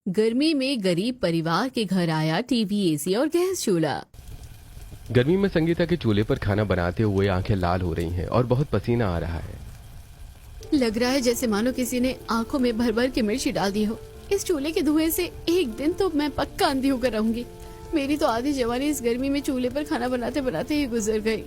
गर्मी में गरीब परिवार के घर आया टीवी, एसी और गैस चूल्हा। गर्मी में संगीता के चूल्हे पर खाना बनाते हुए आंखें लाल हो रही हैं और बहुत पसीना आ रहा है। लग रहा है जैसे मानो किसी ने आंखों में भर भर के मिर्ची डाल दी हो। इस चूल्हे के धुएं से एक दिन तो मैं पक्का अंधी होकर रहूंगी। मेरी तो आधी जवानी इस गर्मी में चूल्हे पर खाना बनाते बनाते ही गुजर गई।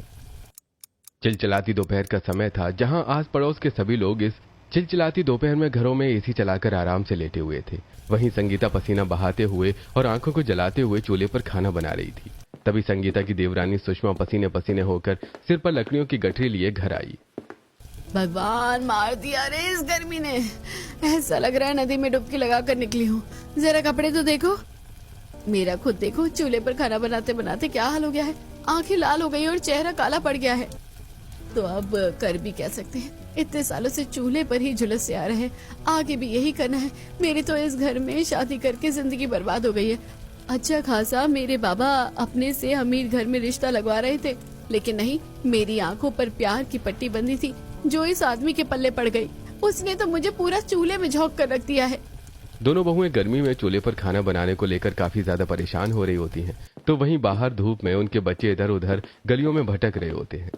चिलचिलाती दोपहर का समय था, जहां आस पड़ोस के सभी लोग इस चिलचिलाती दोपहर में घरों में एसी चलाकर आराम से लेटे हुए थे। वहीं संगीता पसीना बहाते हुए और आंखों को जलाते हुए चूल्हे पर खाना बना रही थी। तभी संगीता की देवरानी सुषमा पसीने पसीने होकर सिर पर लकड़ियों की गठरी लिए घर आई। भगवान, मार दिया रे इस गर्मी ने। ऐसा लग रहा है नदी में डुबकी लगाकर निकली हूँ। जरा कपड़े तो देखो, मेरा खुद देखो। चूल्हे पर खाना बनाते बनाते क्या हाल हो गया है। आंखें लाल हो गई और चेहरा काला पड़ गया है। तो अब कर भी कह सकते हैं, इतने सालों से चूल्हे पर ही झुलस से आ रहे हैं, आगे भी यही करना है। मेरी तो इस घर में शादी करके जिंदगी बर्बाद हो गई है। अच्छा खासा मेरे बाबा अपने से अमीर घर में रिश्ता लगवा रहे थे, लेकिन नहीं, मेरी आंखों पर प्यार की पट्टी बंधी थी जो इस आदमी के पल्ले पड़ गई। उसने तो मुझे पूरा चूल्हे में झोंक कर रख दिया है। दोनों बहुएं गर्मी में चूल्हे पर खाना बनाने को लेकर काफी ज्यादा परेशान हो रही होती हैं, तो वहीं बाहर धूप में उनके बच्चे इधर उधर गलियों में भटक रहे होते हैं।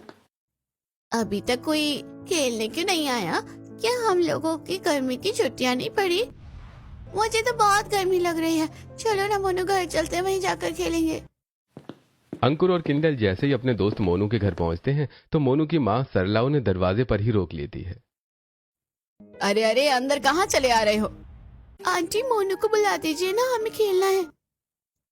अभी तक कोई खेलने क्यों नहीं आया? क्या हम लोगों की गर्मी की छुट्टियां नहीं पड़ी? मुझे तो बहुत गर्मी लग रही है। चलो ना मोनू, घर चलते हैं, वहीं जाकर खेलेंगे। अंकुर और किंडल जैसे ही अपने दोस्त मोनू के घर पहुंचते हैं तो मोनू की माँ सरला उन्हें दरवाजे पर ही रोक लेती है। अरे अरे, अंदर कहाँ चले आ रहे हो? आंटी, मोनू को बुला दीजिए ना, हमें खेलना है।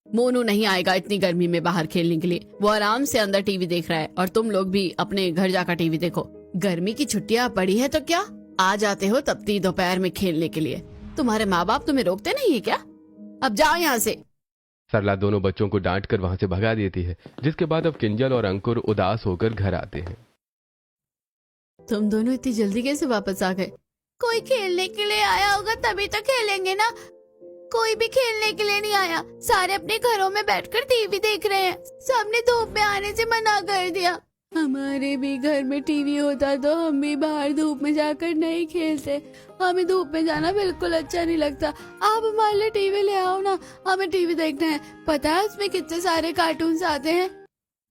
मोनू नहीं आएगा इतनी गर्मी में बाहर खेलने के लिए। वो आराम से अंदर टीवी देख रहा है और तुम लोग भी अपने घर जाकर टीवी देखो। गर्मी की छुट्टियां पड़ी है तो क्या आ जाते हो तपती दोपहर में खेलने के लिए? तुम्हारे माँ बाप तुम्हें रोकते नहीं है क्या? अब जाओ यहाँ से। सरला दोनों बच्चों को डांट कर वहां से भगा देती है, जिसके बाद अब किंजल और अंकुर उदास होकर घर आते हैं। तुम दोनों इतनी जल्दी कैसे वापस आ गए? कोई खेलने के लिए आया होगा तभी तो खेलेंगे ना। कोई भी खेलने के लिए नहीं आया। सारे अपने घरों में बैठकर टीवी देख रहे हैं। सबने धूप में आने से मना कर दिया। हमारे भी घर में टीवी होता तो हम भी बाहर धूप में जाकर नहीं खेलते। हमें धूप में जाना बिल्कुल अच्छा नहीं लगता। आप हमारे लिए टीवी ले आओ ना, हमें टीवी देखना है। पता है उसमें कितने सारे कार्टून्स आते हैं।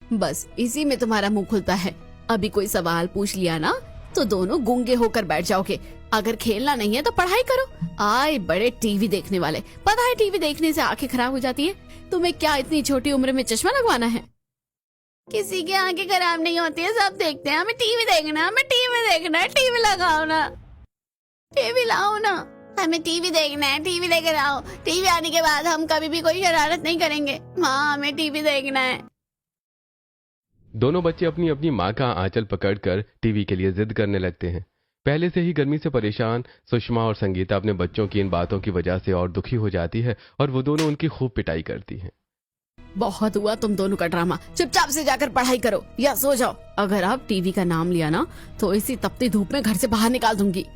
बस इसी में तुम्हारा मुंह खुलता है। अभी कोई सवाल पूछ लिया ना तो दोनों गूंगे होकर बैठ जाओगे। अगर खेलना नहीं है तो पढ़ाई करो। आए बड़े टीवी देखने वाले। पता है टीवी देखने से आंखें खराब हो जाती है। तुम्हें क्या इतनी छोटी उम्र में चश्मा लगवाना है? किसी की आंखें खराब नहीं होती है, सब देखते हैं। हमें टीवी देखना है, हमें टीवी देखना है। टीवी लगाओ ना, टीवी लाओ ना। हमें टीवी देखना है, टीवी लेकर आओ। टीवी आने के बाद हम कभी भी कोई शरारत नहीं करेंगे। माँ, हमें टीवी देखना है। दोनों बच्चे अपनी अपनी माँ का आंचल पकड़कर टीवी के लिए जिद करने लगते हैं। पहले से ही गर्मी से परेशान सुषमा और संगीता अपने बच्चों की इन बातों की वजह से और दुखी हो जाती है और वो दोनों उनकी खूब पिटाई करती हैं। बहुत हुआ तुम दोनों का ड्रामा। चुपचाप से जाकर पढ़ाई करो या सो जाओ। अगर आप टीवी का नाम लिया ना तो इसी तपती धूप में घर से बाहर निकाल दूंगी।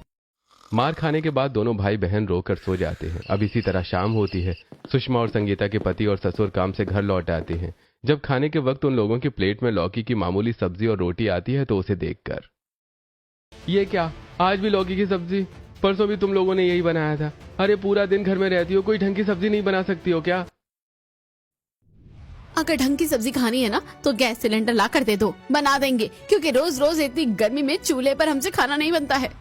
मार खाने के बाद दोनों भाई बहन रोकर सो जाते हैं। अब इसी तरह शाम होती है। सुषमा और संगीता के पति और ससुर काम से घर लौट आते हैं। जब खाने के वक्त उन लोगों की प्लेट में लौकी की मामूली सब्जी और रोटी आती है तो उसे देखकर, ये क्या, आज भी लौकी की सब्जी? परसों भी तुम लोगों ने यही बनाया था। अरे पूरा दिन घर में रहती हो, कोई ढंग की सब्जी नहीं बना सकती हो क्या? अगर ढंग की सब्जी खानी है ना तो गैस सिलेंडर ला कर दे दो, बना देंगे। क्योंकि रोज रोज इतनी गर्मी में चूल्हे पर हमसे खाना नहीं बनता है।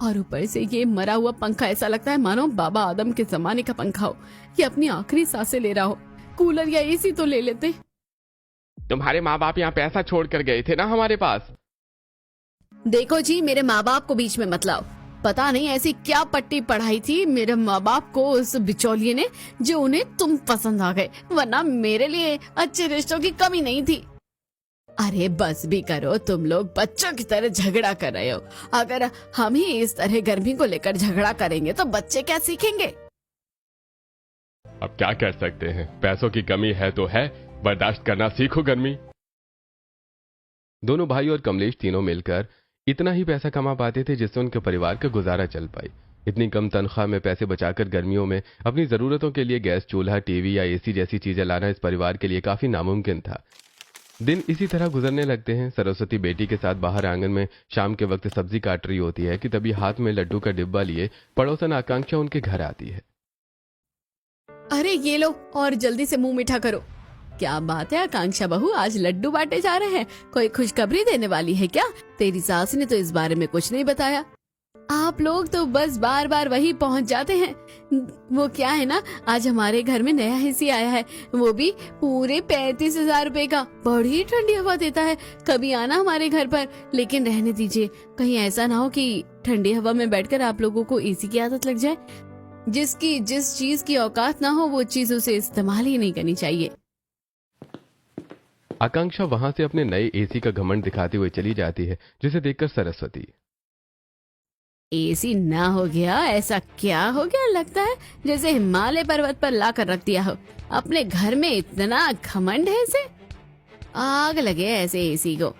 और ऊपर से ये मरा हुआ पंखा ऐसा लगता है मानो बाबा आदम के जमाने का पंखा हो। ये अपनी आखिरी सांसें ले रहा हो। कूलर या एसी तो ले लेते। तुम्हारे माँ बाप यहाँ पैसा छोड़ कर गए थे ना हमारे पास। देखो जी, मेरे माँ बाप को बीच में मत लाओ। पता नहीं ऐसी क्या पट्टी पढ़ाई थी मेरे माँ बाप को उस बिचौलिए ने जो उन्हें तुम पसंद आ गए, वरना मेरे लिए अच्छे रिश्तों की कमी नहीं थी। अरे बस भी करो, तुम लोग बच्चों की तरह झगड़ा कर रहे हो। अगर हम ही इस तरह गर्मी को लेकर झगड़ा करेंगे तो बच्चे क्या सीखेंगे? अब क्या कर सकते हैं, पैसों की कमी है तो है, बर्दाश्त करना सीखो गर्मी। दोनों भाई और कमलेश तीनों मिलकर इतना ही पैसा कमा पाते थे जिससे उनके परिवार का गुजारा चल पाए। इतनी कम तनख्वाह में पैसे बचाकर गर्मियों में अपनी जरूरतों के लिए गैस चूल्हा, टीवी या एसी जैसी चीजें लाना इस परिवार के लिए काफी नामुमकिन था। दिन इसी तरह गुजरने लगते हैं। सरस्वती बेटी के साथ बाहर आंगन में शाम के वक्त सब्जी काट रही होती है कि तभी हाथ में लड्डू का डिब्बा लिए पड़ोसन आकांक्षा उनके घर आती है। अरे ये लो और जल्दी से मुंह मीठा करो। क्या बात है आकांक्षा बहू, आज लड्डू बांटे जा रहे हैं, कोई खुशखबरी देने वाली है क्या? तेरी सास ने तो इस बारे में कुछ नहीं बताया। आप लोग तो बस बार बार वही पहुंच जाते हैं। वो क्या है ना, आज हमारे घर में नया एसी आया है, वो भी पूरे 35,000 रुपए का। बड़ी ठंडी हवा देता है, कभी आना हमारे घर पर। लेकिन रहने दीजिए, कहीं ऐसा ना हो कि ठंडी हवा में बैठकर आप लोगों को एसी की आदत लग जाए। जिसकी जिस चीज की औकात ना हो वो चीज उसे इस्तेमाल ही नहीं करनी चाहिए। आकांक्षा वहां से अपने नए एसी का घमंड दिखाते हुए चली जाती है, जिसे देखकर सरस्वती, एसी ना हो गया, ऐसा क्या हो गया? लगता है जैसे हिमालय पर्वत पर ला कर रख दिया हो। अपने घर में इतना घमंड है इसे, आग लगे ऐसे एसी को।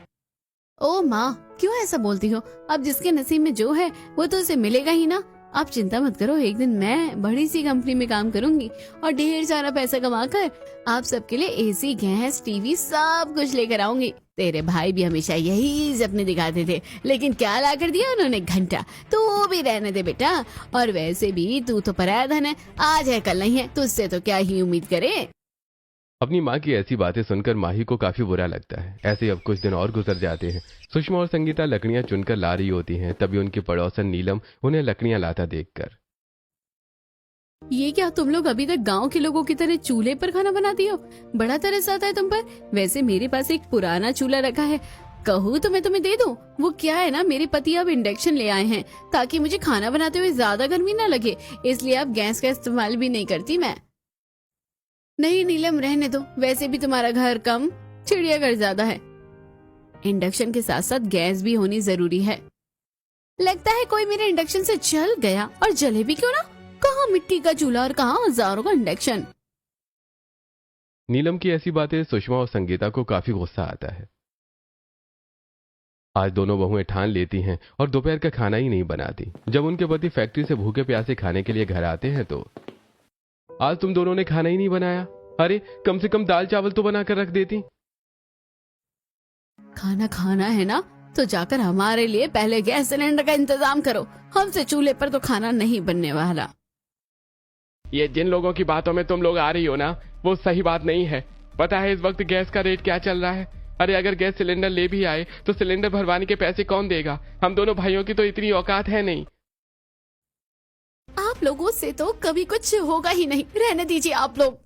ओ माँ, क्यों ऐसा बोलती हो? अब जिसके नसीब में जो है वो तो उसे मिलेगा ही ना। आप चिंता मत करो, एक दिन मैं बड़ी सी कंपनी में काम करूंगी और ढेर सारा पैसा कमाकर आप सबके लिए एसी, गैस, टीवी सब कुछ लेकर आऊंगी। तेरे भाई भी हमेशा यही सपने दिखाते थे, लेकिन क्या ला कर दिया उन्होंने? घंटा। तू भी रहने दे बेटा, और वैसे भी तू तो पराया धन है, आज है कल नहीं है, तुझसे तो क्या ही उम्मीद करे। अपनी माँ की ऐसी बातें सुनकर माही को काफी बुरा लगता है। ऐसे ही अब कुछ दिन और गुजर जाते हैं। सुषमा और संगीता लकड़ियां चुनकर ला रही होती हैं, तभी उनकी पड़ोसन नीलम उन्हें लकड़ियां लाता देखकर, ये क्या तुम लोग अभी तक गांव के लोगों की तरह चूल्हे पर खाना बनाती हो? बड़ा तरस आता है तुम पर। वैसे मेरे पास एक पुराना चूल्हा रखा है, कहूँ तो मैं तुम्हें दे दूं। वो क्या है ना, मेरे पति अब इंडक्शन ले आए हैं ताकि मुझे खाना बनाते हुए ज्यादा गर्मी ना लगे, इसलिए अब गैस का इस्तेमाल भी नहीं करती मैं। नहीं नीलम, रहने दो, वैसे भी तुम्हारा घर कम, चिड़ियाघर ज्यादा है। इंडक्शन के साथ साथ गैस भी होनी जरूरी है। लगता है कोई मेरे इंडक्शन से जल गया, और जले भी क्यों ना। कहाँ मिट्टी का चूल्हा और कहाँ हजारों का इंडक्शन। नीलम की ऐसी बातें सुषमा और संगीता को काफी गुस्सा आता है। आज दोनों बहुएं ठान लेती हैं और दोपहर का खाना ही नहीं बनाती। जब उनके पति फैक्ट्री से भूखे प्यासे खाने के लिए घर आते हैं तो, आज तुम दोनों ने खाना ही नहीं बनाया? अरे कम से कम दाल चावल तो बना कर रख देती। खाना खाना है ना तो जाकर हमारे लिए पहले गैस सिलेंडर का इंतजाम करो, हमसे चूल्हे पर तो खाना नहीं बनने वाला। ये जिन लोगों की बातों में तुम लोग आ रही हो ना, वो सही बात नहीं है। पता है इस वक्त गैस का रेट क्या चल रहा है? अरे अगर गैस सिलेंडर ले भी आए तो सिलेंडर भरवाने के पैसे कौन देगा? हम दोनों भाइयों की तो इतनी औकात है नहीं। आप लोगों से तो कभी कुछ होगा ही नहीं, रहने दीजिए आप लोग।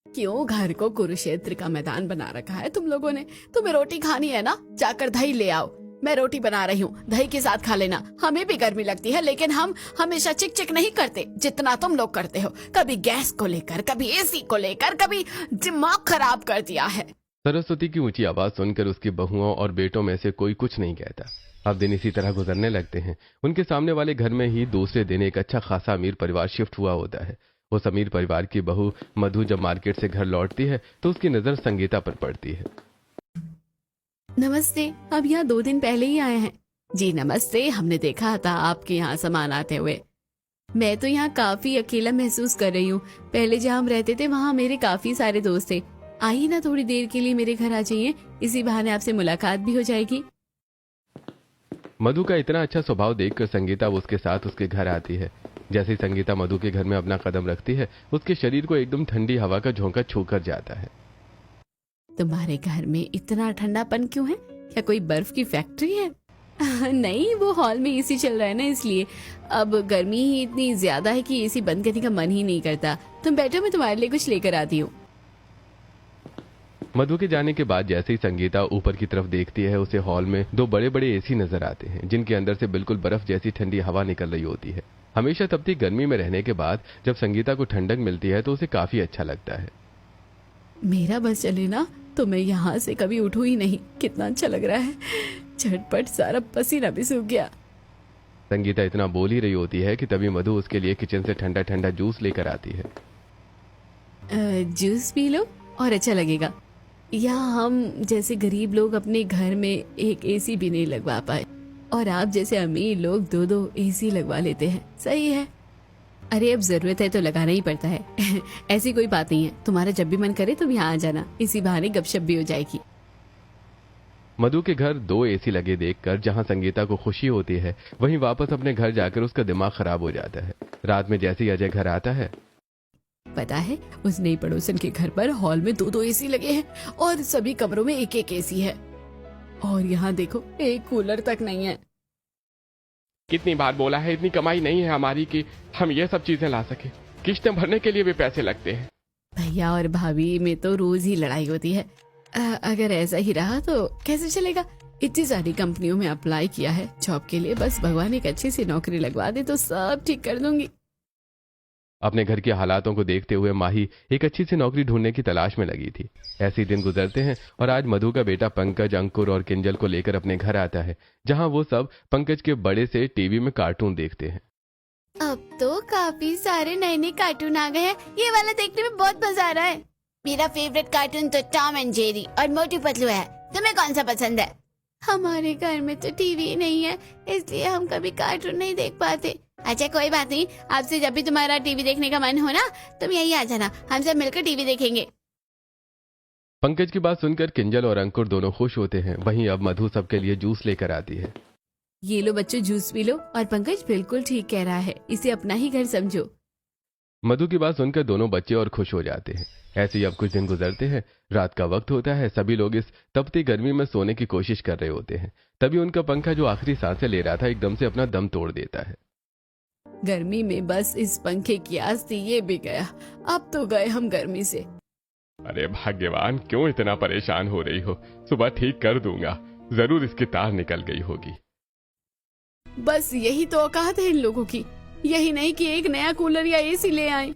क्यों घर को कुरुक्षेत्र का मैदान बना रखा है तुम लोगों ने? तुम्हें रोटी खानी है ना, जाकर दही ले आओ, मैं रोटी बना रही हूँ, दही के साथ खा लेना। हमें भी गर्मी लगती है, लेकिन हम हमेशा चिक चिक नहीं करते जितना तुम लोग करते हो। कभी गैस को लेकर, कभी एसी को लेकर, कभी दिमाग खराब कर दिया है। सरस्वती की ऊंची आवाज सुनकर उसकी बहुओं और बेटों में से कोई कुछ नहीं कहता। अब दिन इसी तरह गुजरने लगते हैं। उनके सामने वाले घर में ही दूसरे दिन एक अच्छा खासा अमीर परिवार शिफ्ट हुआ होता है। उस अमीर परिवार की बहू मधु जब मार्केट से घर लौटती है तो उसकी नजर संगीता पर पड़ती है। नमस्ते, अब यहाँ 2 दिन पहले ही आए हैं। जी नमस्ते, हमने देखा था आपके यहाँ सामान आते हुए। मैं तो यहाँ काफी अकेला महसूस कर रही हूँ। पहले जहाँ हम रहते थे वहाँ मेरे काफी सारे दोस्त थे। आइए ना थोड़ी देर के लिए मेरे घर आ जाइए, इसी बहाने आपसे मुलाकात भी हो जाएगी। मधु का इतना अच्छा स्वभाव देखकर संगीता उसके साथ उसके घर आती है। जैसे ही संगीता मधु के घर में अपना कदम रखती है, उसके शरीर को एकदम ठंडी हवा का झोंका छूकर जाता है। तुम्हारे घर में इतना ठंडापन क्यों है? क्या कोई बर्फ की फैक्ट्री है? नहीं, वो हॉल में एसी चल रहा है ना, इसलिए। अब गर्मी ही इतनी ज्यादा है कि एसी बंद करने का मन ही नहीं करता। तुम बैठो, मैं तुम्हारे लिए कुछ लेकर आती हूँ। मधु के जाने के बाद जैसे ही संगीता ऊपर की तरफ देखती है, उसे हॉल में 2 बड़े बड़े एसी नजर आते हैं, जिनके अंदर से बिल्कुल बर्फ जैसी ठंडी हवा निकल रही होती है। हमेशा तपती गर्मी में रहने के बाद जब संगीता को ठंडक मिलती है तो उसे काफी अच्छा लगता है। मेरा बस चले ना तो मैं यहाँ से कभी उठूं ही नहीं। कितना अच्छा लग रहा है, झटपट सारा पसीना भी सूख गया। संगीता इतना बोल ही रही होती है कि तभी मधु उसके लिए किचन से ठंडा ठंडा जूस लेकर आती है। जूस पी लो और अच्छा लगेगा। यहाँ हम जैसे गरीब लोग अपने घर में एक एसी भी नहीं लगवा पाए, और आप जैसे अमीर लोग 2-2 एसी लगवा लेते हैं। सही है। अरे अब जरूरत है तो लगाना ही पड़ता है। ऐसी कोई बात नहीं है, तुम्हारा जब भी मन करे तुम यहाँ आ जाना, इसी बहाने गपशप भी हो जाएगी। मधु के घर 2 एसी लगे देखकर जहां संगीता को खुशी होती है, वहीं वापस अपने घर जाकर उसका दिमाग खराब हो जाता है। रात में जैसे ही अजय घर आता है, पता है, उस नई पड़ोसन के घर पर हॉल में 2-2 एसी लगे हैं और सभी कमरों में 1-1 एसी है। और यहाँ देखो, एक कूलर तक नहीं है। कितनी बार बोला है, इतनी कमाई नहीं है हमारी कि हम ये सब चीजें ला सके। किस्तें भरने के लिए भी पैसे लगते हैं। भैया और भाभी में तो रोज ही लड़ाई होती है। अगर ऐसा ही रहा तो कैसे चलेगा? इतनी सारी कंपनियों में अप्लाई किया है जॉब के लिए, बस भगवान एक अच्छी सी नौकरी लगवा दे तो सब ठीक कर दूंगी। अपने घर के हालातों को देखते हुए माही एक अच्छी सी नौकरी ढूंढने की तलाश में लगी थी। ऐसे दिन गुजरते हैं और आज मधु का बेटा पंकज अंकुर और किंजल को लेकर अपने घर आता है, जहां वो सब पंकज के बड़े से टीवी में कार्टून देखते हैं। अब तो काफी सारे नए कार्टून आ गए हैं, ये वाला देखने में बहुत मजा आ रहा है। मेरा फेवरेट कार्टून तो टॉम एंड जेरी और मोटू पतलू है। तुम्हें कौन सा पसंद है? हमारे घर में तो टीवी नहीं है, इसलिए हम कभी कार्टून नहीं देख पाते। अच्छा कोई बात नहीं, आपसे जब भी तुम्हारा टीवी देखने का मन हो ना, तुम यही आ जाना, हम सब मिलकर टीवी देखेंगे। पंकज की बात सुनकर किंजल और अंकुर दोनों खुश होते हैं। वहीं अब मधु सबके लिए जूस लेकर आती है। ये लो बच्चों, जूस पी लो। और पंकज बिल्कुल ठीक कह रहा है, इसे अपना ही घर समझो। मधु की बात सुनकर दोनों बच्चे और खुश हो जाते हैं। ऐसे ही अब कुछ दिन गुजरते हैं। रात का वक्त होता है। सभी लोग इस तपती गर्मी में सोने की कोशिश कर रहे होते हैं। तभी उनका पंखा जो आखिरी सांसें ले रहा था, एकदम से अपना दम तोड़ देता है। गर्मी में बस इस पंखे की आस थी, ये भी गया। अब तो गए हम गर्मी से। अरे भाग्यवान, क्यों इतना परेशान हो रही हो? सुबह ठीक कर दूंगा। जरूर इसकी तार निकल गई होगी। बस यही तो औकात है इन लोगों की, यही नहीं कि एक नया कूलर या एसी ले आए।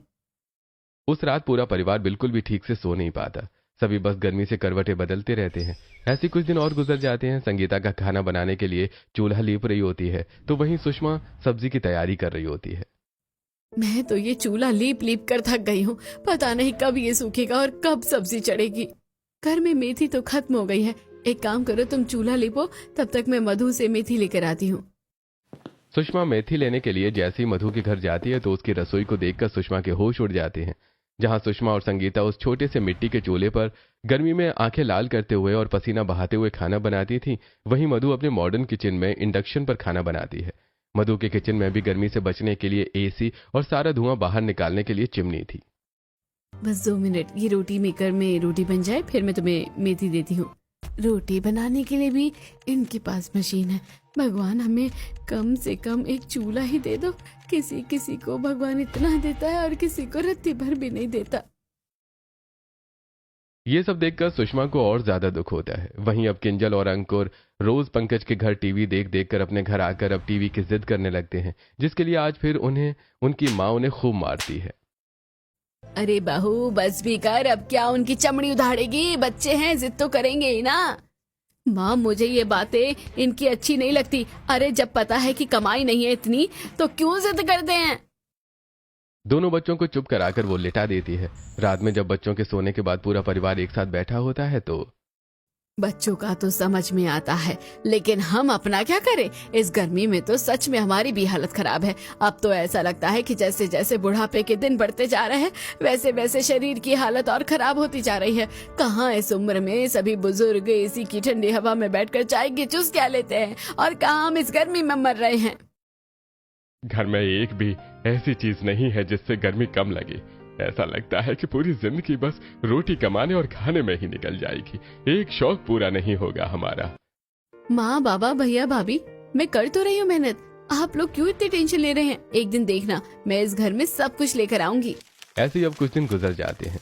उस रात पूरा परिवार बिल्कुल भी ठीक से सो नहीं पाता। सभी बस गर्मी से करवटें बदलते रहते हैं। ऐसे कुछ दिन और गुजर जाते हैं। संगीता का खाना बनाने के लिए चूल्हा लीप रही होती है, तो वहीं सुषमा सब्जी की तैयारी कर रही होती है। मैं तो ये चूल्हा लीप लीप कर थक गई हूँ। पता नहीं कब ये सूखेगा और कब सब्जी चढ़ेगी। घर में मेथी तो खत्म हो गई है। एक काम करो, तुम चूल्हा लीपो, तब तक मैं मधु से मेथी लेकर आती हूँ। सुषमा मेथी लेने के लिए जैसे ही मधु के घर जाती है तो उसकी रसोई को देखकर सुषमा के होश उड़ जाते हैं। जहां सुषमा और संगीता उस छोटे से मिट्टी के चूल्हे पर गर्मी में आंखें लाल करते हुए और पसीना बहाते हुए खाना बनाती थी, वहीं मधु अपने मॉडर्न किचन में इंडक्शन पर खाना बनाती है। मधु के किचन में भी गर्मी से बचने के लिए एसी और सारा धुआं बाहर निकालने के लिए चिमनी थी। बस 2 मिनट, ये रोटी मेकर में रोटी बन जाए, फिर मैं तुम्हें मेथी देती हूँ। रोटी बनाने के लिए भी इनके पास मशीन है। भगवान, हमें कम से कम एक चूल्हा ही दे दो। किसी किसी को भगवान इतना देता है और किसी को रत्ती भर भी नहीं देता। ये सब देखकर सुषमा को और ज्यादा दुख होता है। वहीं अब किंजल और अंकुर रोज पंकज के घर टीवी देख देख कर अपने घर आकर अब टीवी की जिद करने लगते हैं, जिसके लिए आज फिर उनकी माँ उन्हें खूब मारती है। अरे बहू, बस भी कर, अब क्या उनकी चमड़ी उधाड़ेगी? बच्चे हैं, जिद तो करेंगे ही ना। माँ, मुझे ये बातें इनकी अच्छी नहीं लगती। अरे जब पता है कि कमाई नहीं है इतनी, तो क्यों जिद करते हैं? दोनों बच्चों को चुप कराकर वो लिटा देती है। रात में जब बच्चों के सोने के बाद पूरा परिवार एक साथ बैठा होता है तो बच्चों का तो समझ में आता है, लेकिन हम अपना क्या करें? इस गर्मी में तो सच में हमारी भी हालत खराब है। अब तो ऐसा लगता है कि जैसे जैसे बुढ़ापे के दिन बढ़ते जा रहे हैं, वैसे वैसे शरीर की हालत और खराब होती जा रही है। कहाँ इस उम्र में सभी बुजुर्ग एसी की ठंडी हवा में बैठकर चाय की चुस्कियां लेते हैं, और कहाँ हम इस गर्मी में मर रहे हैं। घर में एक भी ऐसी चीज नहीं है जिससे गर्मी कम लगे। ऐसा लगता है कि पूरी जिंदगी बस रोटी कमाने और खाने में ही निकल जाएगी। एक शौक पूरा नहीं होगा हमारा। माँ, बाबा, भैया, भाभी, मैं कर तो रही हूँ मेहनत। आप लोग क्यों इतनी टेंशन ले रहे हैं? एक दिन देखना, मैं इस घर में सब कुछ लेकर आऊंगी। ऐसे ही अब कुछ दिन गुजर जाते हैं।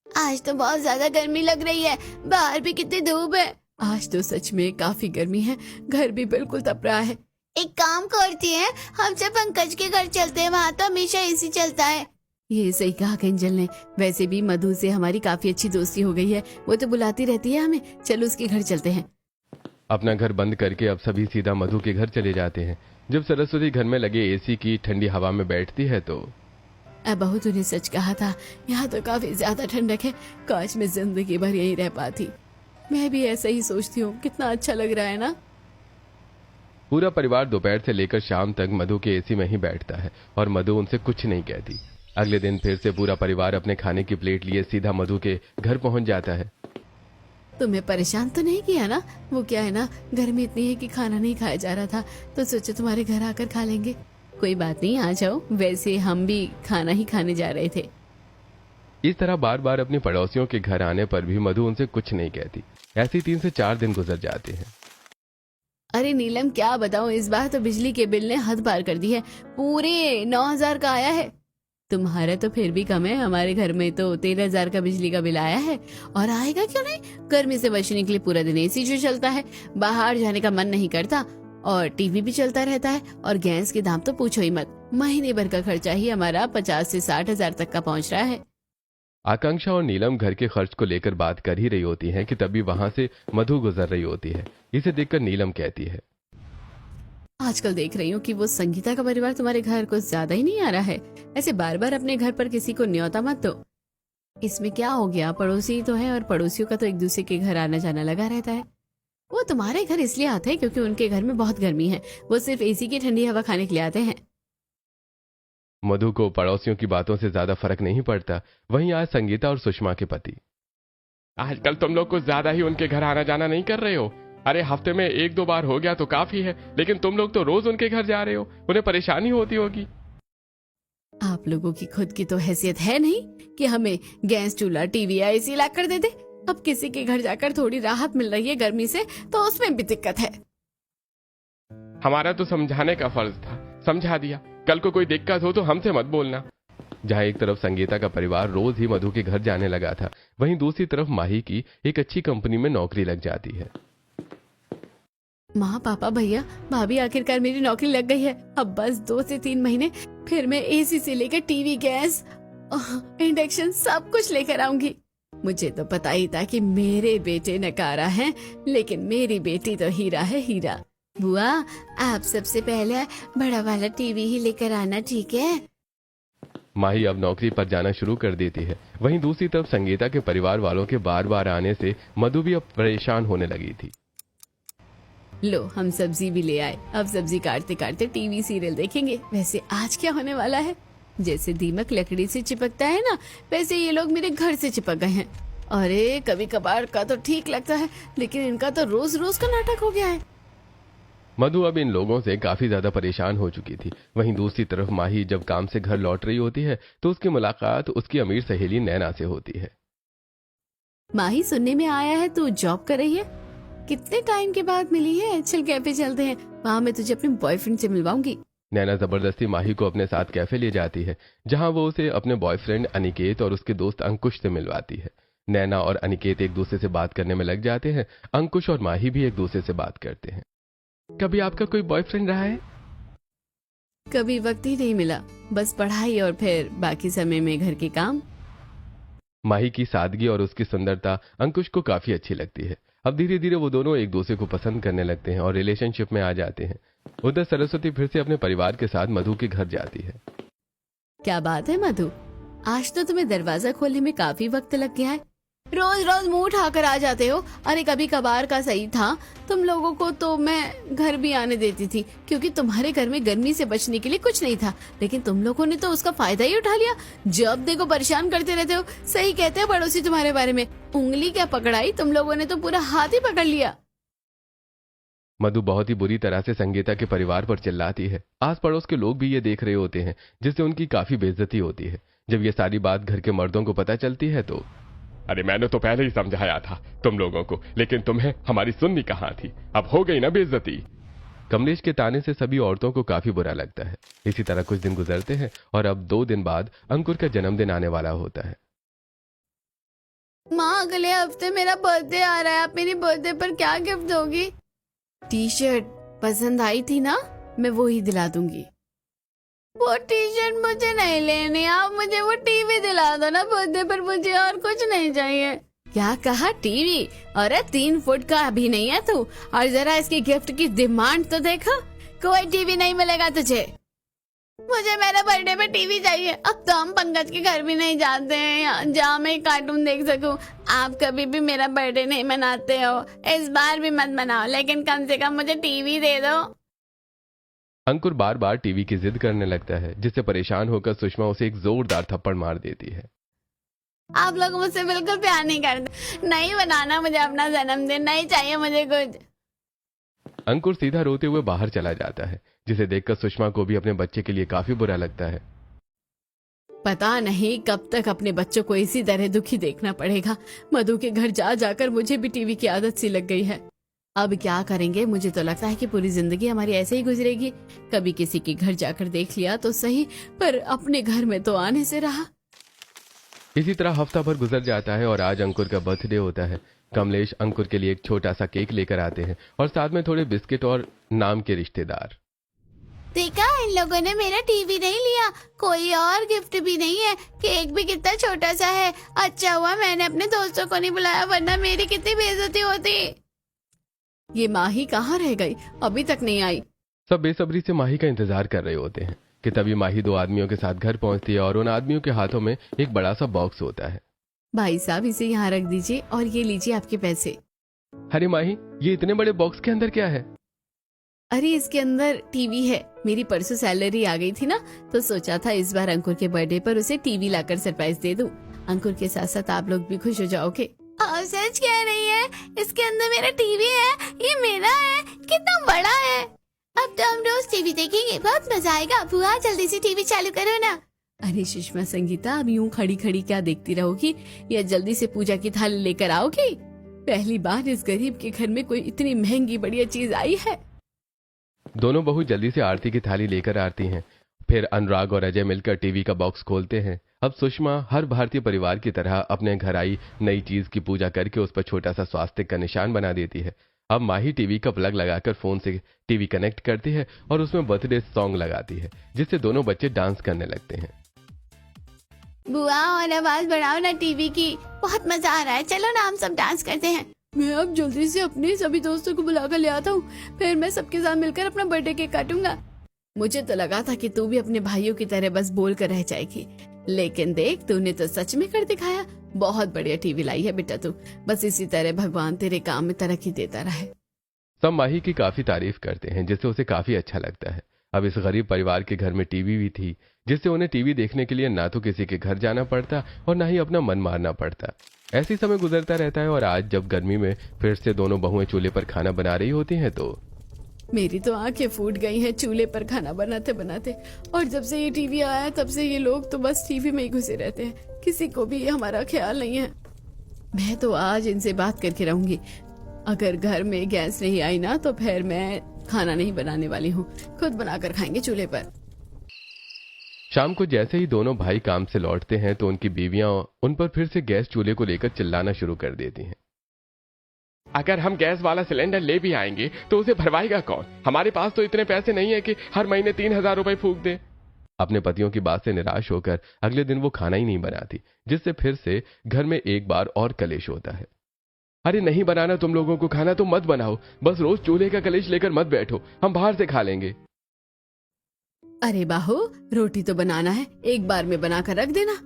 आज तो बहुत ज्यादा गर्मी लग रही है, बाहर भी कितनी धूप है। आज तो सच में काफी गर्मी है, घर भी बिल्कुल तप रहा है। एक काम करती है, हम सब पंकज के घर चलते हैं, वहाँ तो हमेशा एसी चलता है। ये सही कहा किंजल ने। वैसे भी मधु से हमारी काफी अच्छी दोस्ती हो गई है, वो तो बुलाती रहती है हमें। चलो उसके घर चलते हैं। अपना घर बंद करके अब सभी सीधा मधु के घर चले जाते हैं। जब सरस्वती घर में लगे एसी की ठंडी हवा में बैठती है तो बहू, तूने सच कहा था, यहाँ तो काफी ज्यादा ठंडक है। काश मैं जिंदगी भर यहीं रह पाती। मैं भी ऐसा ही सोचती हूँ, कितना अच्छा लग रहा है ना। पूरा परिवार दोपहर से लेकर शाम तक मधु के एसी में ही बैठता है और मधु उनसे कुछ नहीं कहती। अगले दिन फिर से पूरा परिवार अपने खाने की प्लेट लिए सीधा मधु के घर पहुंच जाता है। तुम्हें परेशान तो नहीं किया ना? वो क्या है ना, गर्मी इतनी है कि खाना नहीं खाया जा रहा था, तो सोचा तुम्हारे घर आकर खा लेंगे। कोई बात नहीं, आ जाओ। वैसे हम भी खाना ही खाने जा रहे थे। इस तरह बार बार अपने पड़ोसियों के घर आने पर भी मधु उनसे कुछ नहीं कहती। ऐसे 3 से 4 दिन गुजर जाते हैं। अरे नीलम क्या बताऊं, इस बार तो बिजली के बिल ने हद पार कर दी है। पूरे 9,000 का आया है। तुम्हारा तो फिर भी कम है, हमारे घर में तो 13,000 का बिजली का बिल आया है। और आएगा क्यों नहीं, गर्मी से बचने के लिए पूरा दिन एसी जो चलता है, बाहर जाने का मन नहीं करता, और टीवी भी चलता रहता है। और गैस के दाम तो पूछो ही मत, महीने भर का खर्चा ही हमारा 50 से 60,000 तक का पहुंच रहा है। आकांक्षा और नीलम घर के खर्च को लेकर बात कर ही रही होती हैं कि तभी वहां से मधु गुजर रही होती है। इसे देखकर नीलम कहती है, आजकल देख रही हूँ कि वो संगीता का परिवार तुम्हारे घर कुछ ज्यादा ही नहीं आ रहा है। ऐसे बार बार अपने घर पर किसी को न्योता मत दो। इसमें क्या हो गया, पड़ोसी ही तो है, और पड़ोसियों का तो एक दूसरे के घर आना जाना लगा रहता है। वो तुम्हारे घर इसलिए आते हैं क्योंकि उनके घर में बहुत गर्मी है, वो सिर्फ एसी की ठंडी हवा खाने के लिए आते हैं। मधु को पड़ोसियों की बातों से ज्यादा फर्क नहीं पड़ता। वहीं आज संगीता और सुषमा के पति, आजकल तुम लोग कुछ ज्यादा ही उनके घर आना जाना नहीं कर रहे हो। अरे हफ्ते में 1-2 बार हो गया तो काफी है, लेकिन तुम लोग तो रोज उनके घर जा रहे हो, उन्हें परेशानी होती होगी। आप लोगों की खुद की तो हैसियत है नहीं कि हमें गैस चूल्हा टीवी या एसी ला कर दे दे। अब किसी के घर जाकर थोड़ी राहत मिल रही है गर्मी से, तो उसमें भी दिक्कत है। हमारा तो समझाने का फर्ज था, समझा दिया। कल को कोई दिक्कत हो तो हमसे मत बोलना। जहां एक तरफ संगीता का परिवार रोज ही मधु के घर जाने लगा था, वहीं दूसरी तरफ माही की एक अच्छी कंपनी में नौकरी लग जाती है। माँ, पापा, भैया, भाभी, आखिरकार मेरी नौकरी लग गई है। अब बस 2 से 3 महीने, फिर मैं एसी से लेकर टीवी, गैस, इंडक्शन सब कुछ लेकर आऊंगी। मुझे तो पता ही था कि मेरे बेटे नकारा है, लेकिन मेरी बेटी तो हीरा है, हीरा। बुआ, आप सबसे पहले बड़ा वाला टीवी ही लेकर आना, ठीक है? माही अब नौकरी पर जाना शुरू कर देती है। वहीं दूसरी तरफ संगीता के परिवार वालों के बार बार आने से मधु भी अब परेशान होने लगी थी। लो, हम सब्जी भी ले आए। अब सब्जी काटते काटते टीवी सीरियल देखेंगे। वैसे आज क्या होने वाला है, जैसे दीमक लकड़ी से चिपकता है ना, वैसे ये लोग मेरे घर से चिपक गए हैं। अरे कभी कभार का तो ठीक लगता है, लेकिन इनका तो रोज रोज का नाटक हो गया है। मधु अब इन लोगों से काफी ज्यादा परेशान हो चुकी थी। वहीं दूसरी तरफ माही जब काम से घर लौट रही होती है तो उसकी मुलाकात उसकी अमीर सहेली नैना से होती है। माही, सुनने में आया है तू जॉब कर रही है। कितने टाइम के बाद मिली है, चल कैफे चलते हैं, वहाँ मैं तुझे अपने बॉयफ्रेंड से मिलवाऊंगी। नैना जबरदस्ती माही को अपने साथ कैफे ले जाती है, जहां वो उसे अपने बॉयफ्रेंड अनिकेत और उसके दोस्त अंकुश से मिलवाती है। नैना और अनिकेत एक दूसरे से बात करने में लग जाते हैं। अंकुश और माही भी एक दूसरे से बात करते हैं। कभी आपका कोई बॉयफ्रेंड रहा है? कभी वक्त ही नहीं मिला, बस पढ़ाई और फिर बाकी समय में घर के काम। माही की सादगी और उसकी सुंदरता अंकुश को काफी अच्छी लगती है। अब धीरे धीरे वो दोनों एक दूसरे को पसंद करने लगते हैं और रिलेशनशिप में आ जाते हैं। उधर सरस्वती फिर से अपने परिवार के साथ मधु के घर जाती है। क्या बात है मधु, आज तो तुम्हें दरवाजा खोलने में काफी वक्त लग गया है। रोज रोज मुंह उठाकर आ जाते हो। अरे कभी कभार का सही था, तुम लोगों को तो मैं घर भी आने देती थी, क्योंकि तुम्हारे घर में गर्मी से बचने के लिए कुछ नहीं था, लेकिन तुम लोगों ने तो उसका फायदा ही उठा लिया। जब देखो परेशान करते रहते हो। सही कहते हैं पड़ोसी तुम्हारे बारे में, उंगली क्या पकड़ाई, तुम लोगों ने तो पूरा हाथ ही पकड़ लिया। मधु बहुत ही बुरी तरह से संगीता के परिवार पर चिल्लाती है। आस पड़ोस के लोग भी ये देख रहे होते हैं, जिससे उनकी काफी बेइज्जती होती है। जब ये सारी बात घर के मर्दों को पता चलती है तो, अरे मैंने तो पहले ही समझाया था तुम लोगों को, लेकिन तुम्हें हमारी सुननी कहाँ थी, अब हो गई ना बेइज्जती। कमलेश के ताने से सभी औरतों को काफी बुरा लगता है। इसी तरह कुछ दिन गुजरते हैं और अब 2 दिन बाद अंकुर का जन्मदिन आने वाला होता है। माँ, अगले हफ्ते मेरा बर्थडे आ रहा है, आप मेरी बर्थडे पर क्या गिफ्ट दोगी? टी शर्ट पसंद आई थी ना, मैं वो ही दिला दूंगी। वो टी शर्ट मुझे नहीं लेनी, आप मुझे वो टीवी दिला दो ना बर्थडे पर, मुझे और कुछ नहीं चाहिए। क्या कहा, टीवी? अरे 3 फुट का अभी नहीं है तू, और जरा इसकी गिफ्ट की डिमांड तो देखो। कोई टीवी नहीं मिलेगा तुझे। मुझे मेरे बर्थडे पे टीवी चाहिए। अब तो हम पंकज के घर भी नहीं जाते हैं जहाँ मैं कार्टून देख सकूं। आप कभी भी मेरा बर्थडे नहीं मनाते हो, इस बार भी मत मनाओ, लेकिन कम से कम मुझे टीवी दे दो। अंकुर बार बार टीवी की जिद करने लगता है, जिससे परेशान होकर सुषमा उसे एक जोरदार थप्पड़ मार देती है। आप लोग मुझसे बिल्कुल प्यार नहीं करते। नहीं बनाना मुझे अपना जन्मदिन, नहीं चाहिए मुझे कुछ। अंकुर सीधा रोते हुए बाहर चला जाता है, जिसे देखकर सुषमा को भी अपने बच्चे के लिए काफी बुरा लगता है। पता नहीं कब तक अपने बच्चों को इसी तरह दुखी देखना पड़ेगा। मधु के घर जा जाकर मुझे भी टीवी की आदत सी लग गई है। अब क्या करेंगे, मुझे तो लगता है कि पूरी जिंदगी हमारी ऐसे ही गुजरेगी। कभी किसी के घर जाकर देख लिया तो सही, पर अपने घर में तो आने से रहा। इसी तरह हफ्ता भर गुजर जाता है और आज अंकुर का बर्थडे होता है। कमलेश अंकुर के लिए एक छोटा सा केक लेकर आते हैं और साथ में थोड़े बिस्किट और नाम के रिश्तेदार। देखा, इन लोगों ने मेरा टीवी नहीं लिया, कोई और गिफ्ट भी नहीं है, केक भी कितना छोटा सा है। अच्छा हुआ मैंने अपने दोस्तों को नहीं बुलाया, वरना मेरी कितनी बेइज्जती होती। ये माही कहाँ रह गई, अभी तक नहीं आई। सब बेसब्री से माही का इंतजार कर रहे होते हैं कि तभी माही दो आदमियों के साथ घर पहुंचती है और उन आदमियों के हाथों में एक बड़ा सा बॉक्स होता है। भाई साहब, इसे यहाँ रख दीजिए और ये लीजिए आपके पैसे। अरे माही, ये इतने बड़े बॉक्स के अंदर क्या है? अरे इसके अंदर टीवी है। मेरी परसों सैलरी आ गई थी ना, तो सोचा था इस बार अंकुर के बर्थडे पर उसे टीवी लाकर सरप्राइज दे दूं। अंकुर के साथ साथ आप लोग भी खुश हो जाओगे। सच कह रही है, इसके अंदर मेरा टीवी है, ये मेरा है, कितना बड़ा है। अब तो हम रोज टीवी देखेंगे, बहुत मजा आएगा। बुआ जल्दी से टीवी चालू करो ना। अरे सुषमा संगीता, अब यूं खड़ी खड़ी क्या देखती रहोगी, या जल्दी से पूजा की थाली लेकर आओगी। पहली बार इस गरीब के घर में कोई इतनी महंगी बढ़िया चीज आई है। दोनों बहू जल्दी से आरती की थाली लेकर आती हैं। फिर अनुराग और अजय मिलकर टीवी का बॉक्स खोलते हैं। अब सुषमा हर भारतीय परिवार की तरह अपने घर आई नई चीज की पूजा करके उस पर छोटा सा स्वास्तिक का निशान बना देती है। अब माही टीवी का प्लग लगाकर फोन से टीवी कनेक्ट करती है और उसमें बर्थडे सॉन्ग लगाती है, जिससे दोनों बच्चे डांस करने लगते हैं। बुआ और आवाज बढ़ाओ ना टीवी की, बहुत मजा आ रहा है। चलो ना हम सब डांस करते हैं। मैं अब जल्दी से अपने सभी दोस्तों को बुलाकर ले आता हूँ, फिर मैं सबके साथ मिलकर अपना बर्थडे केक काटूंगा। मुझे तो लगा था कि तू भी अपने भाइयों की तरह बस बोल कर रह जाएगी, लेकिन देख तूने तो सच में कर दिखाया। बहुत बढ़िया टीवी लाई है बेटा तू, बस इसी तरह भगवान तेरे काम में तरक्की देता रहे। सब माही की काफी तारीफ करते हैं, जिससे उसे काफी अच्छा लगता है। अब इस गरीब परिवार के घर में टीवी भी थी, जिससे उन्हें टीवी देखने के लिए ना तो किसी के घर जाना पड़ता और ना ही अपना मन मारना पड़ता। ऐसी समय गुजरता रहता है और आज जब गर्मी में फिर से दोनों बहुएं चूल्हे पर खाना बना रही होती हैं तो मेरी तो आंखें फूट गई हैं चूल्हे पर खाना बनाते बनाते। और जब से ये टीवी आया है, तब से ये लोग तो बस टीवी में ही घुसे रहते हैं, किसी को भी हमारा ख्याल नहीं है। मैं तो आज इनसे बात करके रहूंगी। अगर घर में गैस नहीं आई ना, तो फिर मैं खाना नहीं बनाने वाली हूँ, खुद बनाकर खाएंगे चूल्हे पर। शाम को जैसे ही दोनों भाई काम से लौटते हैं तो उनकी बीवियां उन पर फिर से गैस चूल्हे को लेकर चिल्लाना शुरू कर देती हैं। अगर हम गैस वाला सिलेंडर ले भी आएंगे तो उसे भरवाएगा कौन? हमारे पास तो इतने पैसे नहीं है कि हर महीने 3,000 रुपए फूंक दे। अपने पतियों की बात से निराश होकर अगले दिन वो खाना ही नहीं बनाती, जिससे फिर से घर में एक बार और कलेश होता है। अरे नहीं बनाना तुम लोगों को खाना तो मत बनाओ, बस रोज चूल्हे का कलेश लेकर मत बैठो, हम बाहर से खा लेंगे। अरे बाहू, रोटी तो बनाना है, एक बार में बनाकर रख देना।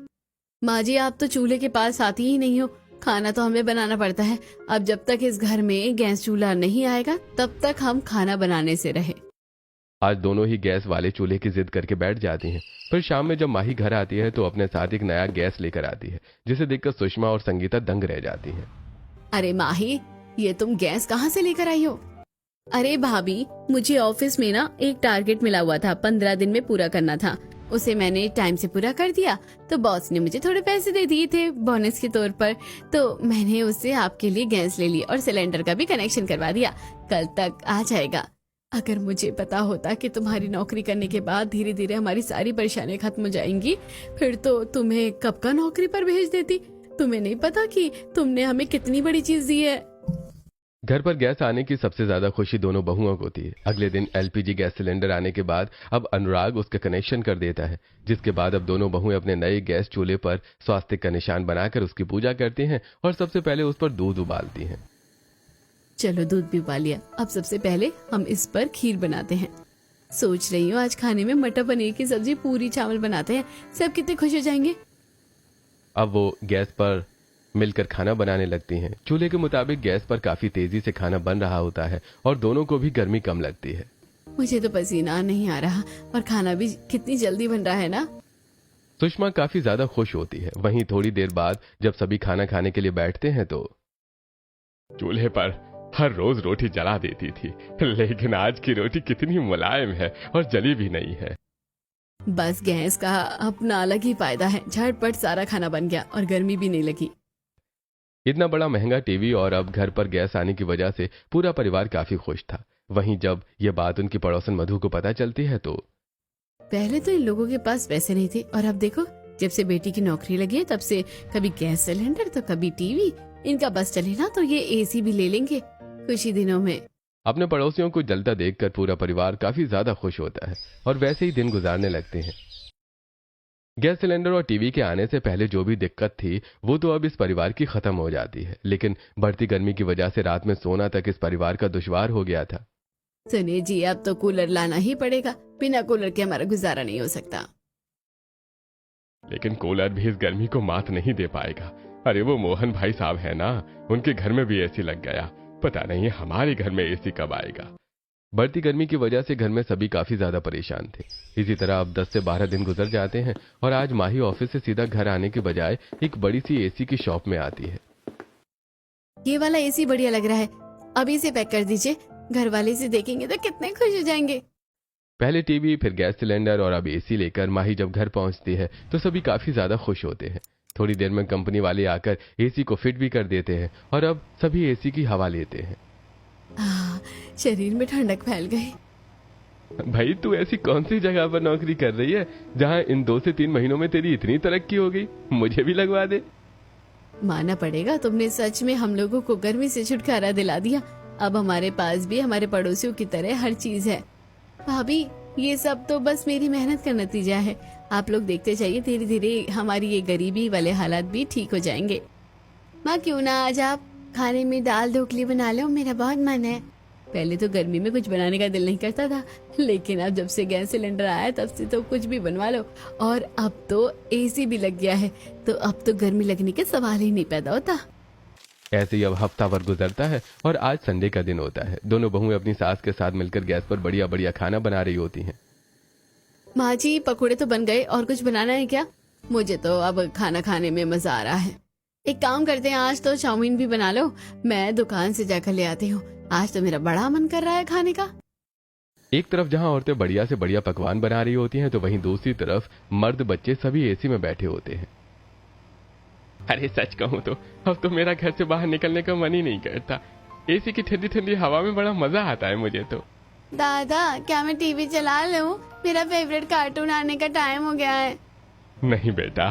माँ जी, आप तो चूल्हे के पास आती ही नहीं हो, खाना तो हमें बनाना पड़ता है। अब जब तक इस घर में गैस चूल्हा नहीं आएगा, तब तक हम खाना बनाने से रहे। आज दोनों ही गैस वाले चूल्हे की जिद करके बैठ जाती हैं। फिर शाम में जब माही घर आती है तो अपने साथ एक नया गैस लेकर आती है, जिसे देखकर सुषमा और संगीता दंग रह जाती हैं। अरे माही, ये तुम गैस कहाँ से लेकर आई हो? अरे भाभी, मुझे ऑफिस में ना एक टारगेट मिला हुआ था, 15 दिन में पूरा करना था। उसे मैंने टाइम से पूरा कर दिया, तो बॉस ने मुझे थोड़े पैसे दे दिए थे बोनस के तौर पर। तो मैंने उससे आपके लिए गैस ले ली और सिलेंडर का भी कनेक्शन करवा दिया। कल तक आ जाएगा। अगर मुझे पता होता कि तुम्हारी नौकरी करने के बाद धीरे धीरे हमारी सारी परेशानियां खत्म हो जाएंगी, फिर तो तुम्हें कब का नौकरी पर भेज देती। तुम्हें नहीं पता कि तुमने हमें कितनी बड़ी चीज दी है। घर पर गैस आने की सबसे ज्यादा खुशी दोनों बहुओं को थी। अगले दिन एलपीजी गैस सिलेंडर आने के बाद अब अनुराग उसका कनेक्शन कर देता है, जिसके बाद अब दोनों बहुएं अपने नए गैस चूल्हे पर स्वास्तिक का निशान बनाकर उसकी पूजा करती हैं और सबसे पहले उस पर दूध उबालती हैं। चलो, दूध भी उबाल लिया, अब सबसे पहले हम इस पर खीर बनाते हैं। सोच रही हूँ आज खाने में मटर पनीर की सब्जी, पूरी चावल बनाते हैं, सब कितने खुश हो जाएंगे। अब वो गैस पर मिलकर खाना बनाने लगती हैं। चूल्हे के मुताबिक गैस पर काफी तेजी से खाना बन रहा होता है और दोनों को भी गर्मी कम लगती है। मुझे तो पसीना नहीं आ रहा और खाना भी कितनी जल्दी बन रहा है ना। सुषमा काफी ज्यादा खुश होती है। वहीं थोड़ी देर बाद जब सभी खाना खाने के लिए बैठते हैं तो चूल्हे पर हर रोज रोटी जला देती थी, लेकिन आज की रोटी कितनी मुलायम है और जली भी नहीं है। बस गैस का अपना अलग ही फायदा है, झटपट सारा खाना बन गया और गर्मी भी नहीं लगी। इतना बड़ा महंगा टीवी और अब घर पर गैस आने की वजह से पूरा परिवार काफी खुश था। वहीं जब ये बात उनकी पड़ोसन मधु को पता चलती है तो पहले तो इन लोगों के पास पैसे नहीं थे और अब देखो, जब से बेटी की नौकरी लगी है तब से कभी गैस सिलेंडर तो कभी टीवी। इनका बस चले ना तो ये एसी भी ले लेंगे खुशी दिनों में। अपने पड़ोसियों को जलता देखकर पूरा परिवार काफी ज्यादा खुश होता है और वैसे ही दिन गुजारने लगते हैं। गैस सिलेंडर और टीवी के आने से पहले जो भी दिक्कत थी वो तो अब इस परिवार की खत्म हो जाती है, लेकिन बढ़ती गर्मी की वजह से रात में सोना तक इस परिवार का दुश्वार हो गया था। सुनिए जी, अब तो कूलर लाना ही पड़ेगा, बिना कूलर के हमारा गुजारा नहीं हो सकता। लेकिन कूलर भी इस गर्मी को मात नहीं दे पाएगा। अरे वो मोहन भाई साहब है ना, उनके घर में भी एसी लग गया। पता नहीं हमारे घर में एसी कब आएगा। बढ़ती गर्मी की वजह से घर में सभी काफी ज्यादा परेशान थे। इसी तरह अब 10 से 12 दिन गुजर जाते हैं और आज माही ऑफिस से सीधा घर आने के बजाय एक बड़ी सी एसी की शॉप में आती है। ये वाला एसी बढ़िया लग रहा है, अभी से पैक कर दीजिए, घर वाले से देखेंगे तो कितने खुश हो जाएंगे। पहले टीवी, फिर गैस सिलेंडर और अब एसी लेकर माही जब घर पहुंचती है तो सभी काफी ज्यादा खुश होते हैं। थोड़ी देर में कंपनी वाले आकर एसी को फिट भी कर देते हैं और अब सभी एसी की हवा लेते हैं। शरीर में ठंडक फैल गई। भाई तू ऐसी कौन सी जगह पर नौकरी कर रही है जहां इन 2 से 3 महीनों में तेरी इतनी तरक्की हो गई? मुझे भी लगवा दे। मानना पड़ेगा, तुमने सच में हम लोगों को गर्मी से छुटकारा दिला दिया। अब हमारे पास भी हमारे पड़ोसियों की तरह हर चीज है। भाभी, ये सब तो बस मेरी मेहनत का नतीजा है। आप लोग देखते जाइए, धीरे धीरे हमारी ये गरीबी वाले हालात भी ठीक हो जाएंगे। माँ, क्यों ना आज आप खाने में दाल ढोकली बना लो, मेरा बहुत मन है। पहले तो गर्मी में कुछ बनाने का दिल नहीं करता था, लेकिन अब जब से गैस सिलेंडर आया तब से तो कुछ भी बनवा लो। और अब तो एसी भी लग गया है, तो अब तो गर्मी लगने के सवाल ही नहीं पैदा होता। ऐसे ही अब हफ्ता भर गुजरता है और आज संडे का दिन होता है। दोनों बहुएं अपनी सास के साथ मिलकर गैस पर बढ़िया बढ़िया खाना बना रही होती हैं। माँ जी, पकोड़े तो बन गए, और कुछ बनाना है क्या? मुझे तो अब खाना खाने में मजा आ रहा है। एक काम करते हैं, आज तो चाउमीन भी बना लो, मैं दुकान से जाकर ले आती हूँ। आज तो मेरा बड़ा मन कर रहा है खाने का। एक तरफ जहां औरतें बढ़िया से बढ़िया पकवान बना रही होती हैं तो वहीं दूसरी तरफ मर्द बच्चे सभी एसी में बैठे होते हैं। अरे सच कहूं तो अब तो मेरा घर से बाहर निकलने का मन ही नहीं करता। एसी की ठंडी ठंडी हवा में बड़ा मजा आता है मुझे तो। दादा, क्या मैं टीवी चला लूं? मेरा फेवरेट कार्टून आने का टाइम हो गया है। नहीं बेटा,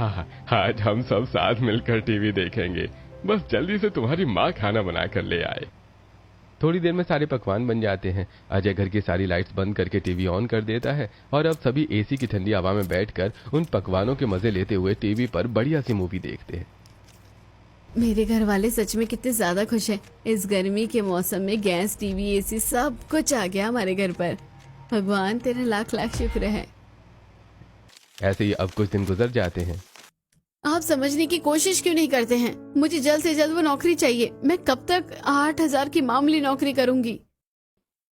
आज हम सब साथ मिलकर टीवी देखेंगे। बस जल्दी से तुम्हारी माँ खाना बना कर ले आए। थोड़ी देर में सारे पकवान बन जाते हैं। अजय घर की सारी लाइट्स बंद करके टीवी ऑन कर देता है और अब सभी एसी की ठंडी हवा में बैठकर उन पकवानों के मजे लेते हुए टीवी पर बढ़िया सी मूवी देखते हैं। मेरे घर वाले सच में कितने ज्यादा खुश हैं। इस गर्मी के मौसम में गैस, टीवी, एसी सब कुछ आ गया हमारे घर पर। भगवान तेरा लाख लाख शुक्र है। ऐसे ही अब कुछ दिन गुजर जाते हैं। आप समझने की कोशिश क्यों नहीं करते हैं? मुझे जल्द से जल्द वो नौकरी चाहिए। मैं कब तक 8,000 की मामूली नौकरी करूंगी?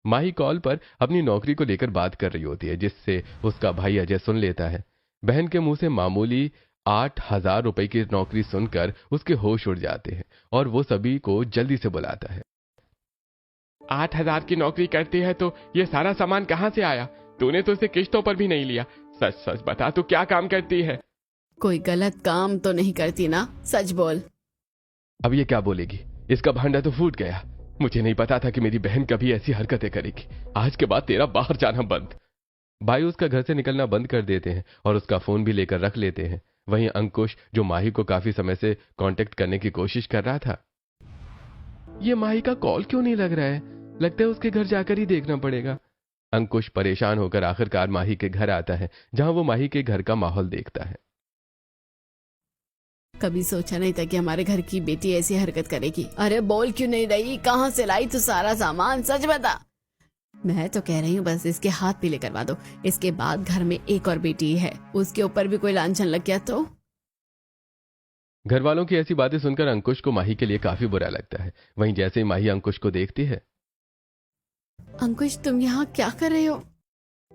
माही कॉल पर अपनी नौकरी को लेकर बात कर रही होती है, जिससे उसका भाई अजय सुन लेता है। बहन के मुंह से मामूली 8,000 रुपए की नौकरी सुनकर उसके होश उड़ जाते हैं और वो सभी को जल्दी से बुलाता है। 8,000 की नौकरी करती है तो ये सारा सामान कहाँ से आया? तूने तो इसे किश्तों पर भी नहीं लिया। सच सच बता, तू क्या काम करती है? कोई गलत काम तो नहीं करती ना? सच बोल। अब ये क्या बोलेगी? इसका भांडा तो फूट गया। मुझे नहीं पता था कि मेरी बहन कभी ऐसी हरकतें करेगी। आज के बाद तेरा बाहर जाना बंद। भाई उसका घर से निकलना बंद कर देते हैं और उसका फोन भी लेकर रख लेते हैं। वहीं अंकुश, जो माही को काफी समय से कांटेक्ट करने की कोशिश कर रहा था, ये माही का कॉल क्यों नहीं लग रहा है? लगता है उसके घर जाकर ही देखना पड़ेगा। अंकुश परेशान होकर आखिरकार माही के घर आता है, जहां वो माही के घर का माहौल देखता है। कभी सोचा नहीं था कि हमारे घर की बेटी ऐसी हरकत करेगी। अरे बोल क्यों नहीं रही? कहाँ से लाई तू सारा सामान? सच बता। मैं तो कह रही हूँ बस इसके हाथ पीले करवा दो। इसके बाद घर में एक और बेटी है, उसके ऊपर भी कोई लांछन लग गया तो? घर वालों की ऐसी बातें सुनकर अंकुश को माही के लिए काफी बुरा लगता है। वहीं जैसे ही माही अंकुश को देखती है, अंकुश तुम यहाँ क्या कर रहे हो?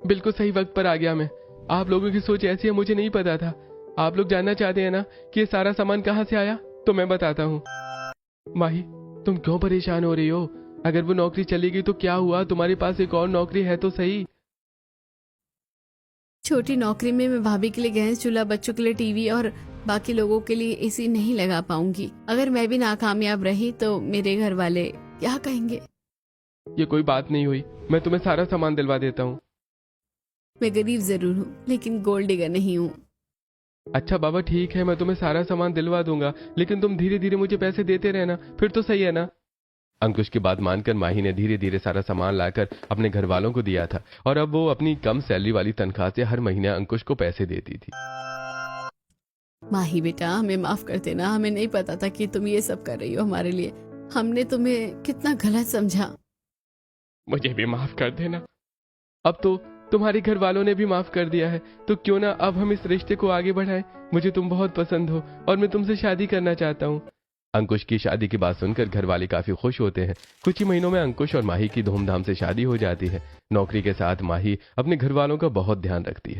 बिल्कुल सही वक्त पर आ गया मैं। आप लोगों की सोच ऐसी है, मुझे नहीं पता था। आप लोग जानना चाहते हैं ना कि ये सारा सामान कहाँ से आया? तो मैं बताता हूँ। माही, तुम क्यों परेशान हो रही हो? अगर वो नौकरी चली गई तो क्या हुआ? तुम्हारे पास एक और नौकरी है तो सही। छोटी नौकरी में मैं भाभी के लिए गैस चूल्हा, बच्चों के लिए टीवी और बाकी लोगों के लिए एसी नहीं लगा पाऊंगी। अगर मैं भी नाकामयाब रही तो मेरे घर वाले क्या कहेंगे? ये कोई बात नहीं हुई, मैं तुम्हें सारा सामान दिलवा देता हूँ। मैं गरीब जरूर हूँ लेकिन गोल्ड डिगर नहीं हूँ। अच्छा बाबा ठीक है, मैं तुम्हें सारा सामान दिलवा दूंगा, लेकिन तुम धीरे धीरे मुझे पैसे देते रहना, फिर तो सही है ना। अंकुश की बात मानकर माही ने धीरे धीरे सारा सामान लाकर अपने घर वालों को दिया था और अब वो अपनी कम सैलरी वाली तनख्वाह से हर महीने अंकुश को पैसे देती थी। माही बेटा, हमें माफ कर देना, हमें नहीं पता था कि तुम ये सब कर रही हो हमारे लिए। हमने तुम्हें कितना गलत समझा। मुझे भी माफ कर देना। अब तो तुम्हारे घर वालों ने भी माफ कर दिया है, तो क्यों ना अब हम इस रिश्ते को आगे बढ़ाएं। मुझे तुम बहुत पसंद हो और मैं तुमसे शादी करना चाहता हूँ। अंकुश की शादी की बात सुनकर घर वाले काफी खुश होते हैं। कुछ ही महीनों में अंकुश और माही की धूमधाम से शादी हो जाती है। नौकरी के साथ माही अपने घर वालों का बहुत ध्यान रखती है।